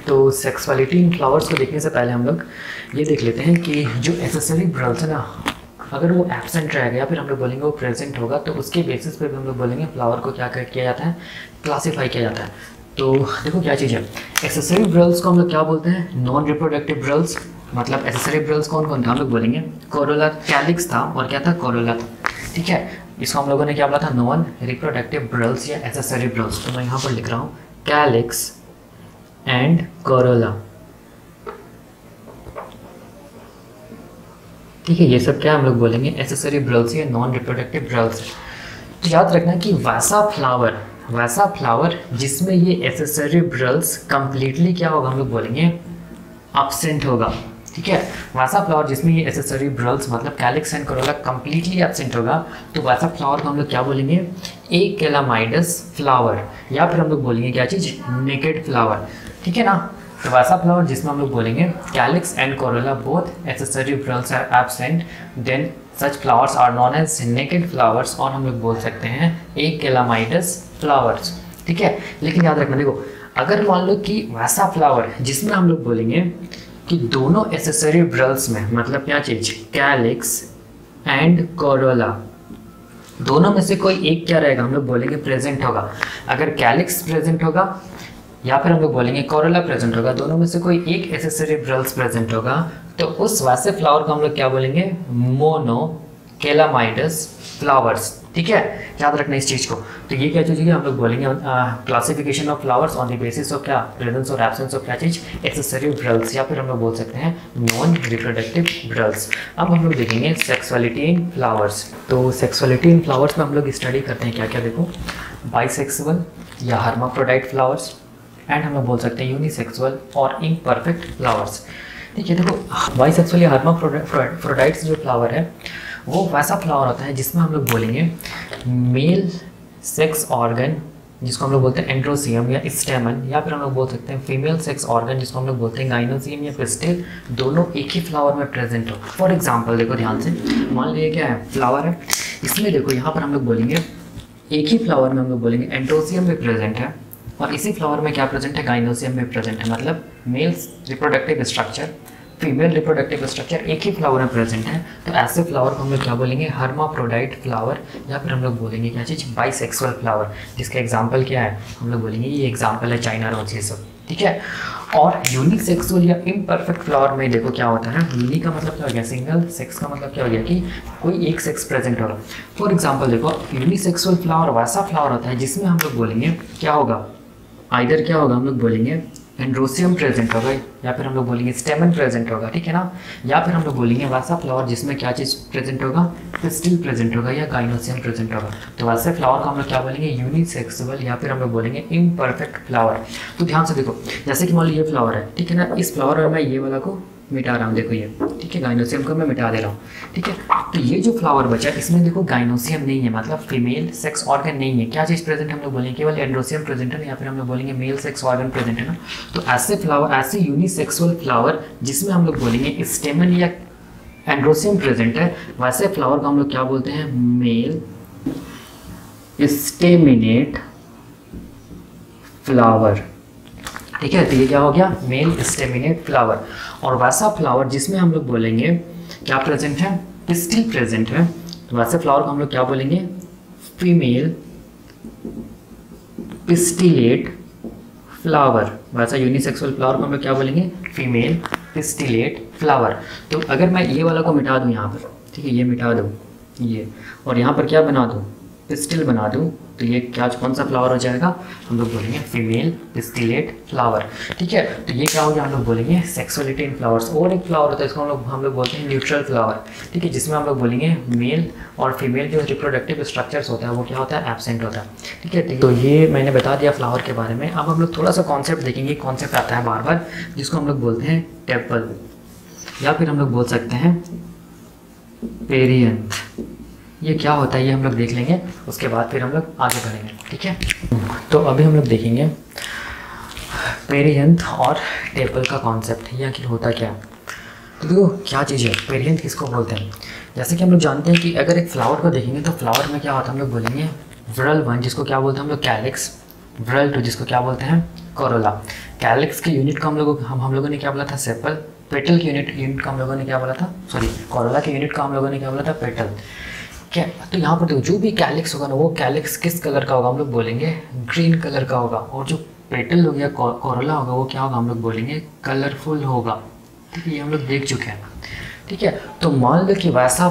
तो सेक्सुअलिटी इन फ्लावर्स को देखने से पहले हम लोग ये देख लेते हैं कि जो एक्सेसरी ब्रल्स है ना, अगर वो एब्सेंट रहेगा या फिर हम लोग बोलेंगे वो प्रेजेंट होगा, तो उसके बेसिस पे भी हम लोग बोलेंगे फ्लावर को क्या किया जाता है, क्लासीफाई किया जाता है। तो देखो क्या चीज़ है, एक्सेसरी ब्रल्स को हम लोग क्या बोलते हैं, नॉन रिप्रोडक्टिव ब्रल्स। मतलब एक्सेसरी ब्रल्स कौन कौन था, हम लोग बोलेंगे कोरोला, कैलिक्स था और क्या था, कोरोला था। ठीक है, इसको हम लोगों ने क्या बोला था, नॉन रिप्रोडक्टिव ब्रल्स या एक्सेसरी ब्रल्स। तो मैं यहाँ पर लिख रहा हूँ कैलिक्स एंड कोरोला। ठीक है, ये सब क्या हम लोग बोलेंगे, एक्सेसरी ब्रल्स या नॉन रिप्रोडक्टिव ब्रल्स। तो याद रखना कि वैसा फ्लावर जिसमें ये एक्सेसरी ब्रल्स कंप्लीटली क्या होगा, हम लोग बोलेंगे एब्सेंट होगा। ठीक है, वैसा फ्लावर जिसमें ये एक्सेसरी ब्रल्स मतलब calyx and Corolla completely absent होगा, तो वैसा फ्लावर को हम लोग क्या बोलेंगे, एकेलामाइडस फ्लावर, या फिर हम लोग बोलेंगे क्या चीज़, नेकेड फ्लावर। ठीक है ना, तो वैसा फ्लावर जिसमें हम लोग बोलेंगे calyx and corolla both accessory whorls are absent, then such flowers are known as naked flowers, और हम लोग बोल सकते हैं एकेलामाइडस फ्लावर्स। ठीक है, लेकिन याद रखना, देखो अगर मान लो कि वैसा फ्लावर जिसमें हम लोग बोलेंगे कि दोनों एक्सेसरी ब्रल्स में मतलब क्या चीज़, कैलिक्स एंड कोरोला, दोनों में से कोई एक क्या रहेगा, हम लोग बोलेंगे प्रेजेंट होगा। अगर कैलिक्स प्रेजेंट होगा या फिर हम लोग बोलेंगे कोरोला प्रेजेंट होगा, दोनों में से कोई एक एक्सेसरी ब्रल्स प्रेजेंट होगा, तो उस वैसे फ्लावर को हम लोग क्या बोलेंगे, मोनोकेलामाइडस फ्लावर्स। ठीक है, याद रखना इस चीज़ को। तो ये क्या चीज़ है, हम लोग बोलेंगे classification of flowers on the basis of क्या, प्रेजेंस और एब्सेंस ऑफ क्या चीज़, एक्सेसरी ब्रल्स, या फिर हम लोग बोल सकते हैं नॉन रिप्रोडक्टिव ब्रल्स। अब हम लोग देखेंगे सेक्सुअलिटी इन फ्लावर्स। तो सेक्सुअलिटी इन फ्लावर्स में हम लोग स्टडी करते हैं क्या क्या, देखो बाइसेक्सुअल या हर्माफ्रोडाइट फ्लावर्स, एंड हम लोग बोल सकते हैं यूनिसेक्सुअल और इम्परफेक्ट फ्लावर्स। ठीक है, देखो बाइसेक्सुअल या हर्माफ्रोडाइट्स जो फ्लावर है वो वैसा फ्लावर होता है जिसमें हम लोग बोलेंगे मेल सेक्स ऑर्गन, जिसको हम लोग बोलते हैं एंड्रोसियम या स्टेमन, या फिर हम लोग बोल सकते हैं फीमेल सेक्स ऑर्गन, जिसको हम लोग बोलते हैं गाइनोसियम या पिस्टिल, दोनों एक ही फ्लावर में प्रेजेंट हो। फॉर एग्जांपल देखो ध्यान से, मान लीजिए क्या है, फ्लावर है, इसमें देखो यहाँ पर हम लोग बोलेंगे एक ही फ्लावर में हम लोग बोलेंगे एंड्रोसियम में प्रेजेंट है, और इसी फ्लावर में क्या प्रेजेंट है, गाइनोसियम में प्रेजेंट है। मतलब male reproductive structure, female reproductive structure एक ही फ्लावर में प्रेजेंट है, तो ऐसे फ्लावर को हम लोग क्या बोलेंगे, हर्माफ्रोडाइट फ्लावर, या फिर हम लोग बोलेंगे क्या चीज़, बाइसेक्सुअल फ्लावर। जिसका एग्जांपल क्या है, हम लोग बोलेंगे ये एग्जांपल है चाइना रोज, ये सब। ठीक है, और यूनिसेक्सुअल या इम्परफेक्ट फ्लावर में देखो क्या होता है, यूनि का मतलब क्या हो गया, सिंगल, सेक्स का मतलब क्या हो गया कि कोई एक सेक्स प्रेजेंट होगा। फॉर एग्जाम्पल देखो यूनिसेक्सुअल फ्लावर वैसा फ्लावर होता है जिसमें हम लोग बोलेंगे क्या होगा, आइदर क्या होगा, हम लोग बोलेंगे एंड्रोसियम प्रेजेंट होगा, या फिर हम लोग बोलेंगे स्टेमन प्रेजेंट होगा। ठीक है ना, या फिर हम लोग बोलेंगे वैसा फ्लावर जिसमें क्या चीज़ प्रेजेंट होगा, पिस्टिल प्रेजेंट होगा या गाइनोसियम प्रेजेंट होगा। तो वैसे फ्लावर को हम लोग क्या बोलेंगे, यूनिसेक्सुअल, या फिर हम लोग बोलेंगे इम्परफेक्ट फ्लावर। तो ध्यान से देखो, जैसे कि मान लो ये फ्लावर है, ठीक है ना, इस फ्लावर में मैं ये वाला को मिटा रहा हूँ, देखो ये, ठीक है, गाइनोसियम को मैं मिटा दे रहा हूँ। ठीक है, तो ये जो फ्लावर बचा इसमें देखो गाइनोसियम नहीं है, मतलब फीमेल सेक्स ऑर्गन नहीं है, क्या चीज़ प्रेजेंट हम लोग बोलेंगे, केवल एंड्रोसियम प्रेजेंट है, या फिर हम लोग बोलेंगे मेल सेक्स ऑर्गन प्रेजेंट है ना। तो ऐसे फ्लावर, ऐसे यूनिसेक्सुअल फ्लावर जिसमें हम लोग बोलेंगे स्टेमन या एंड्रोसियम प्रेजेंट है, वैसे फ्लावर को हम लोग क्या बोलते हैं, मेल स्टेमिनेट फ्लावर। ठीक है, तो ये क्या हो गया, मेल स्टेमिनेट फ्लावर। और वैसा फ्लावर जिसमें हम लोग बोलेंगे क्या प्रेजेंट है, पिस्टिल प्रेजेंट है, तो वैसे फ्लावर को हम लोग क्या बोलेंगे, फीमेल पिस्टिलेट फ्लावर। वैसा यूनिसेक्सुअल फ्लावर को हम लोग क्या बोलेंगे, फीमेल पिस्टिलेट फ्लावर। तो अगर मैं ये वाला को मिटा दूँ यहाँ पर, ठीक है, ये मिटा दूँ ये, और यहाँ पर क्या बना दूँ, पिस्टिल बना दूँ, तो ये क्या, कौन सा फ्लावर हो जाएगा, हम लोग बोलेंगे फीमेल पिस्टिलेट फ्लावर। ठीक है, तो ये क्या हो गया, हम लोग बोलेंगे सेक्सुअलिटी इन फ्लावर्स। और एक फ्लावर होता है, इसको हम लोग बोलते हैं न्यूट्रल फ्लावर। ठीक है, जिसमें हम लोग बोलेंगे मेल और फीमेल जो रिप्रोडक्टिव स्ट्रक्चर्स होता है वो क्या होता है, एब्सेंट होता है। ठीक है, तो ये मैंने बता दिया फ्लावर के बारे में। अब हम लोग थोड़ा सा कॉन्सेप्ट देखेंगे, कॉन्सेप्ट आता है बार बार, जिसको हम लोग बोलते हैं टेपल, या फिर हम लोग बोल सकते हैं पेरियंथ। ये क्या होता है ये हम लोग देख लेंगे, उसके बाद फिर हम लोग आगे बढ़ेंगे। ठीक है, तो अभी हम लोग देखेंगे पेरियंथ और टेपल का कॉन्सेप्ट, ये आखिर होता क्या है। तो देखो क्या चीज़ है, पेरियंथ किसको बोलते हैं। जैसे कि हम लोग जानते हैं कि अगर एक फ्लावर को देखेंगे तो फ्लावर में क्या होता है, हम लोग बोलेंगे विरल वन, जिसको क्या बोलते हैं हम लोग कैलिक्स, व्रल 2 जिसको क्या बोलते हैं कोरोला। कैलिक्स के यूनिट को हम लोगों ने क्या बोला था सेपल। पेटल के यूनिट को हम लोगों ने क्या बोला था, सॉरी कोरोला के यूनिट को हम लोगों ने क्या बोला था पेटल। क्या तो यहाँ पर देखो जो भी कैलिक्स होगा ना वो कैलिक्स किस कलर का होगा, हम लोग बोलेंगे ग्रीन कलर का होगा। और जो पेटल हो गया कोरोला होगा वो क्या होगा, हम लोग बोलेंगे कलरफुल होगा। ठीक है, ये हम लोग देख चुके हैं। ठीक है, तो मान लो कि वैसा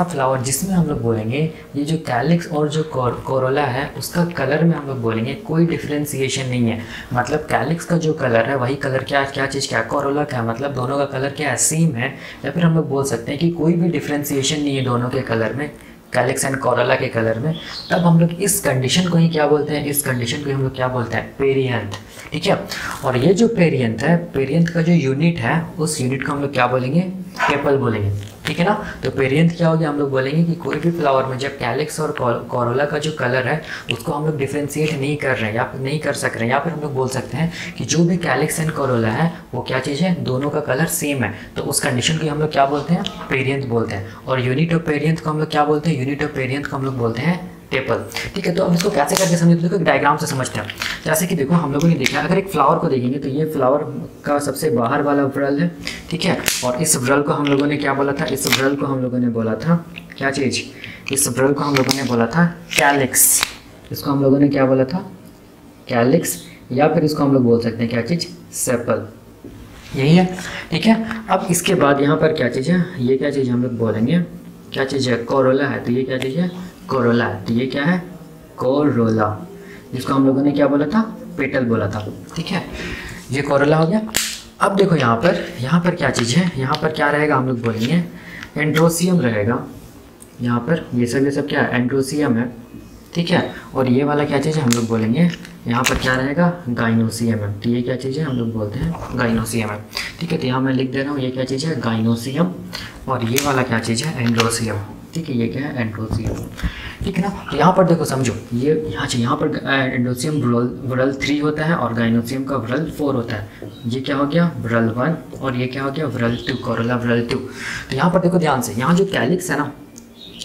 फ्लावर जिसमें हम लोग बोलेंगे ये जो कैलिक्स और जो कोरोला है उसका कलर में हम लोग बोलेंगे कोई डिफरेंशिएशन नहीं है। मतलब कैलिक्स का जो कलर है वही कलर क्या चीज़ क्या है, कोरोला का है। मतलब दोनों का कलर क्या है, सेम है। या फिर हम लोग बोल सकते हैं कि कोई भी डिफरेंशिएशन नहीं है दोनों के कलर में, कैलिक्स एंड कोरोला के कलर में। तब हम लोग इस कंडीशन को ही क्या बोलते हैं, इस कंडीशन को हम लोग क्या बोलते हैं, पेरियंथ। ठीक है, और ये जो पेरियंथ है, पेरियंथ का जो यूनिट है उस यूनिट को हम लोग क्या बोलेंगे, टेपल बोलेंगे। ठीक है ना, तो पेरियंथ क्या हो गया, हम लोग बोलेंगे कि कोई भी फ्लावर में जब कैलिक्स और कोरोला का जो कलर है उसको हम लोग डिफ्रेंशिएट नहीं कर रहे हैं या फिर नहीं कर सक रहे हैं, या फिर हम लोग बोल सकते हैं कि जो भी कैलिक्स एंड कोरोला है वो क्या चीज़ है, दोनों का कलर सेम है। तो उस कंडीशन को हम लोग क्या बोलते हैं, पेरियंथ बोलते हैं। और यूनिट ऑफ पेरियंथ को हम लोग क्या बोलते हैं, यूनिट ऑफ पेरियंथ को हम लोग बोलते हैं टेपल। ठीक है, तो अब इसको कैसे करके समझते हैं, देखो एक डायग्राम से समझते हैं। जैसे कि देखो हम लोगों ने देखा अगर एक फ्लावर को देखेंगे तो ये फ्लावर का सबसे बाहर वाला व्रल है। ठीक है, और इस व्रल को हम लोगों ने क्या बोला था, इस व्रल को हम लोगों ने बोला था क्या चीज़, इस व्रल को हम लोगों ने बोला था कैलिक्स। इसको हम लोगों ने क्या बोला था, कैलिक्स, या फिर इसको हम लोग बोल सकते हैं क्या चीज़, सेपल। यही है। ठीक है, अब इसके बाद यहाँ पर क्या चीज़ है, ये क्या चीज़ हम लोग बोलेंगे, क्या चीज़ है, कोरोला है। तो ये क्या चीज़ है, कोरोला है। तो ये क्या है, कोरोला, जिसको हम लोगों ने क्या बोला था, पेटल बोला था। ठीक है, ये कोरोला हो गया। अब देखो यहाँ पर क्या चीज़ है, यहाँ पर क्या रहेगा, हम लोग बोलेंगे एंड्रोसियम रहेगा। यहाँ पर ये सब क्या है, एंड्रोसियम है। ठीक है, और ये वाला क्या चीज़ है, हम लोग बोलेंगे यहाँ पर क्या रहेगा, गाइनोसियम है। तो ये क्या चीज़ है, हम लोग बोलते हैं गाइनोसियम है। ठीक है, तो यहाँ मैं लिख दे रहा हूँ ये क्या चीज़ है, गाइनोसियम, और ये वाला क्या चीज़ है, एंड्रोसियम। ठीक है, ये क्या है, एंड्रोसियम। ठीक है ना, तो यहाँ पर देखो समझो, ये यहाँ पर एंड्रोसियम व्रल 3 होता है और गाइनोसियम का व्रल 4 होता है। ये क्या हो गया, व्रल 1, और ये क्या हो गया, व्रल 2, कोरोला व्रल 2। तो यहाँ पर देखो ध्यान से, यहाँ जो कैलिक्स है ना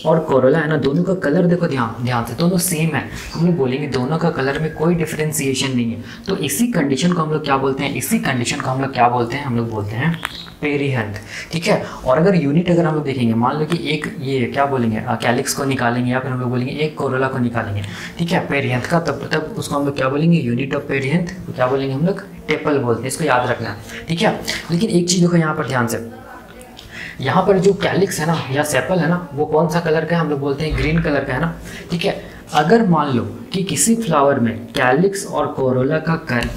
और कोरोला है ना, दोनों का कलर देखो ध्यान से, दोनों सेम है। हम लोग बोलेंगे दोनों का कलर में कोई डिफरेंशिएशन नहीं है। तो इसी कंडीशन को हम लोग क्या बोलते हैं, इसी कंडीशन को हम लोग क्या बोलते हैं, हम लोग बोलते हैं पेरियंथ। ठीक है, और अगर यूनिट अगर हम लोग देखेंगे, मान लो कि एक ये क्या बोलेंगे, कैलिक्स को निकालेंगे या फिर हम लोग बोलेंगे एक कोरोला को निकालेंगे। ठीक है, पेरियंथ का, तब उसको हम लोग क्या बोलेंगे, यूनिट ऑफ पेरियंथ तो क्या बोलेंगे हम लोग, टेपल बोलते हैं। इसको याद रखना है। ठीक है, लेकिन एक चीज़ देखो यहाँ पर ध्यान से, यहाँ पर जो कैलिक्स है ना या सेपल है ना, वो कौन सा कलर का है, हम लोग बोलते हैं ग्रीन कलर का है ना। ठीक है, अगर मान लो कि किसी फ्लावर में कैलिक्स और कोरोला का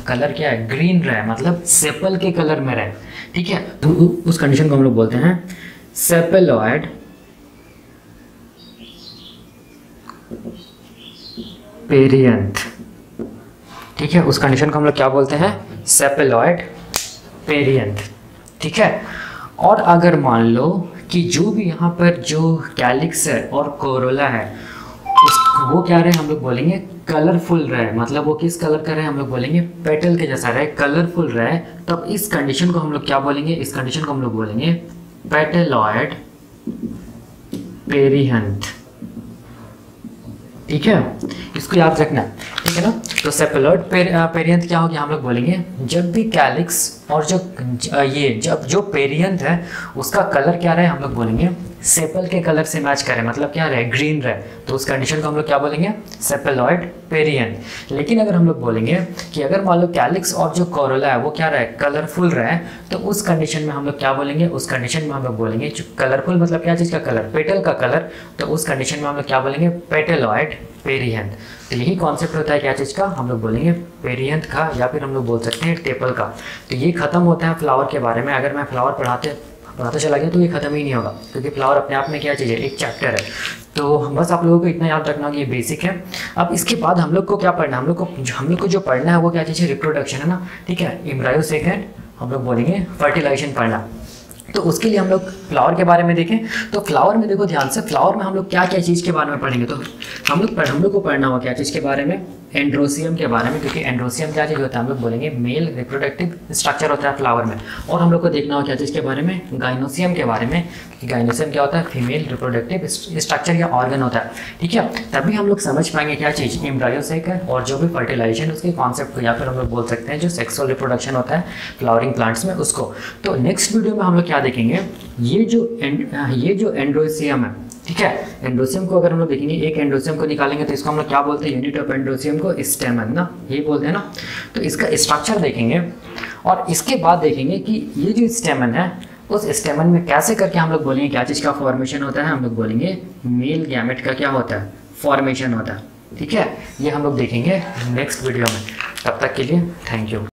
कलर क्या है, ग्रीन रहे, मतलब सेपल के कलर में रहे। ठीक है, तो उस कंडीशन को हम लोग बोलते हैं सेपेलॉयड पेरियंथ। ठीक है, उस कंडीशन को हम लोग क्या बोलते हैं, सेपेलॉयड पेरियंथ। ठीक है, और अगर मान लो कि जो भी यहाँ पर जो कैलिक्स है और कोरोला है वो क्या रहे, हम लोग बोलेंगे कलरफुल रहे। मतलब वो किस कलर का रहे, हम लोग बोलेंगे पेटल के जैसा रहे, कलरफुल रहे। तब इस कंडीशन को हम लोग क्या बोलेंगे, इस कंडीशन को हम लोग बोलेंगे पेटेलॉयड पेरियंथ। ठीक है, इसको याद रखना। ठीक है ना, तो सेपेलॉयड पेरियंथ क्या हो गया, हम लोग बोलेंगे जब भी कैलिक्स और जो पेरियंथ है उसका कलर क्या रहे, हम लोग बोलेंगे सेपल के कलर से मैच करे, मतलब क्या रहे, ग्रीन रहे। तो उस कंडीशन को हम लोग क्या बोलेंगे, सेपेलॉयड पेरियंथ। लेकिन अगर हम लोग बोलेंगे कि अगर मान लो कैलिक्स और जो कोरोला है वो क्या रहे, कलरफुल रहे, तो उस कंडीशन में हम लोग क्या बोलेंगे, उस कंडीशन में हम लोग बोलेंगे कलरफुल मतलब क्या चीज़ का कलर, पेटल का कलर। तो उस कंडीशन में हम लोग क्या बोलेंगे, पेटेलॉयड पेरियंथ। तो यही कॉन्सेप्ट होता है क्या चीज़ का, हम लोग बोलेंगे पेरियंथ का, या फिर हम लोग बोल सकते हैं टेपल का। तो ये खत्म होता है फ्लावर के बारे में। अगर मैं फ्लावर पढ़ाते चला गया तो ये खत्म ही नहीं होगा, क्योंकि फ्लावर अपने आप में क्या चीज़ है, एक चैप्टर है। तो बस आप लोगों को इतना याद रखना कि ये बेसिक है। अब इसके बाद हम लोग को क्या पढ़ना है, हम लोग को जो पढ़ना है वो क्या चीज़ है, रिप्रोडक्शन है ना। ठीक है, एम्ब्रायो सेकेंड हम लोग बोलेंगे फर्टिलाइजेशन पढ़ना। तो उसके लिए हम लोग फ्लावर के बारे में देखें। तो फ्लावर में देखो ध्यान से, फ्लावर में हम लोग क्या क्या चीज़ के बारे में पढ़ेंगे। तो हम लोग को पढ़ना होगा क्या चीज़ के बारे में, एंड्रोसियम के बारे में, क्योंकि एंड्रोसियम क्या चीज़ होता है हम लोग बोलेंगे मेल रिप्रोडक्टिव स्ट्रक्चर होता है फ्लावर में। और हम लोग को देखना होगा क्या चीज़ के बारे में, गाइनोसियम के बारे में। गाइनोसियम क्या होता है, फीमेल रिप्रोडक्टिव स्ट्रक्चर या ऑर्गन होता है, ठीक है। तभी हम लोग समझ पाएंगे क्या चीज़ एम्ब्रायोसेक है और जो भी फर्टिलाइजेशन उसके कॉन्सेप्ट को, या फिर हम लोग बोल सकते हैं जो सेक्सुअल रिप्रोडक्शन होता है फ्लावरिंग प्लांट्स में उसको। तो नेक्स्ट वीडियो में हम लोग क्या देखेंगे, ये जो एंड्रोसियम है, ठीक है। एंड्रोसियम को अगर हम लोग देखेंगे, एक एंड्रोसियम को निकालेंगे तो इसको हम लोग क्या बोलते हैं, यूनिट ऑफ एंड्रोसियम को स्टेमन ना, ये बोलते हैं ना। तो इसका स्ट्रक्चर देखेंगे और इसके बाद देखेंगे कि ये जो स्टेमन है उस स्टेमन में कैसे करके हम लोग बोलेंगे क्या चीज़ का फॉर्मेशन होता है, हम लोग बोलेंगे मेल गैमेट का क्या होता है, फॉर्मेशन होता है, ठीक है। ये हम लोग देखेंगे नेक्स्ट वीडियो में। तब तक के लिए थैंक यू।